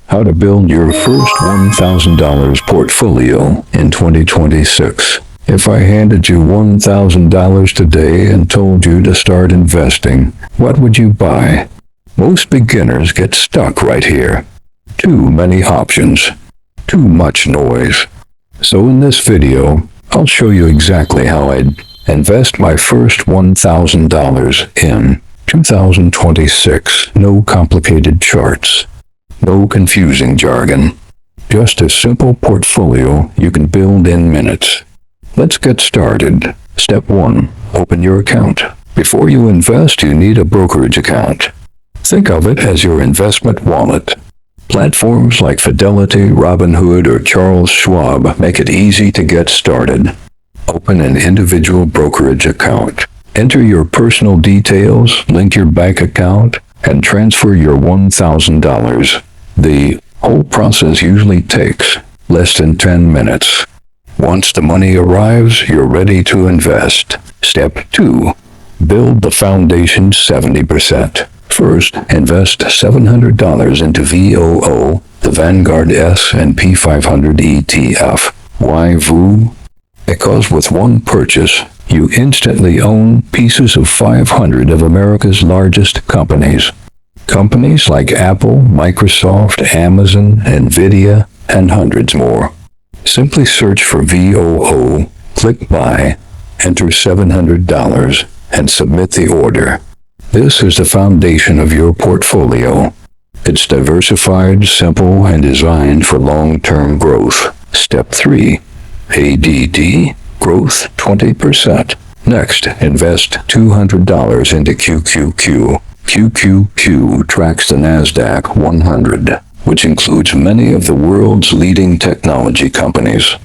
How to build your first $1,000 portfolio in 2026. If I handed you $1,000 today and told you to start investing, what would you buy? Most beginners get stuck right here. Too many options. Too much noise. So in this video, I'll show you exactly how I'd invest my first $1,000 in 2026. No complicated charts. No confusing jargon. Just a simple portfolio you can build in minutes. Let's get started. Step 1. Open your account. Before you invest, you need a brokerage account. Think of it as your investment wallet. Platforms like Fidelity, Robinhood, or Charles Schwab make it easy to get started. Open an individual brokerage account. Enter your personal details, link your bank account, and transfer your $1,000. The whole process usually takes less than 10 minutes. Once the money arrives, you're ready to invest. Step 2. Build the foundation 70%. First, invest $700 into VOO, the Vanguard S&P 500 ETF. Why VOO? Because with one purchase, you instantly own pieces of 500 of America's largest companies. Companies like Apple, Microsoft, Amazon, Nvidia, and hundreds more. Simply search for VOO, click Buy, enter $700, and submit the order. This is the foundation of your portfolio. It's diversified, simple, and designed for long-term growth. Step 3. ADD, growth 20%. Next, invest $200 into QQQ. QQQ tracks the NASDAQ 100, which includes many of the world's leading technology companies.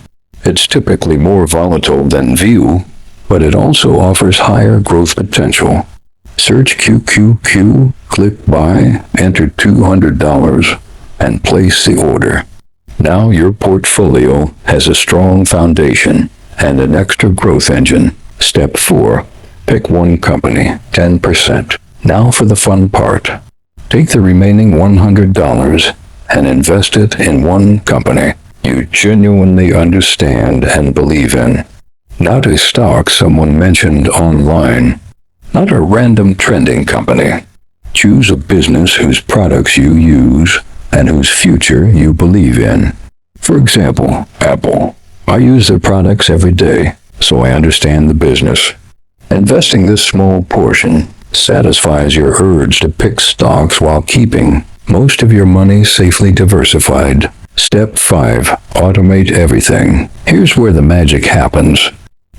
It's typically more volatile than VOO, but it also offers higher growth potential. Search QQQ, click Buy, enter $200, and place the order. Now your portfolio has a strong foundation and an extra growth engine. Step 4. Pick one company, 10%. Now for the fun part. Take the remaining $100 and invest it in one company you genuinely understand and believe in. Not a stock someone mentioned online. Not a random trending company. Choose a business whose products you use and whose future you believe in. For example, Apple. I use their products every day, so I understand the business. Investing this small portion satisfies your urge to pick stocks while keeping most of your money safely diversified. Step 5. Automate everything. Here's where the magic happens.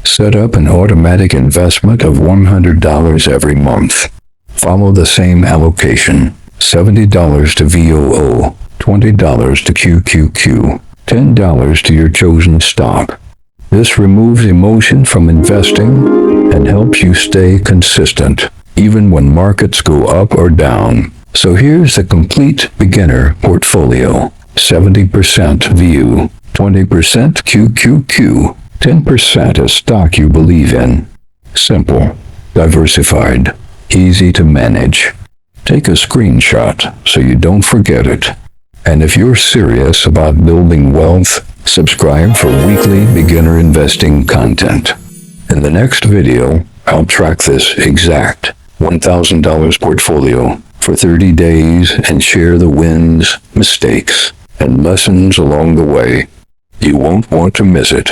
Set up an automatic investment of $100 every month. Follow the same allocation. $70 to VOO, $20 to QQQ, $10 to your chosen stock. This removes emotion from investing and helps you stay consistent, even when markets go up or down. So here's the complete beginner portfolio. 70% VOO, 20% QQQ, 10% a stock you believe in. Simple, diversified, easy to manage. Take a screenshot so you don't forget it. And if you're serious about building wealth, subscribe for weekly beginner investing content. In the next video, I'll track this exact $1,000 portfolio for 30 days and share the wins, mistakes, and lessons along the way. You won't want to miss it.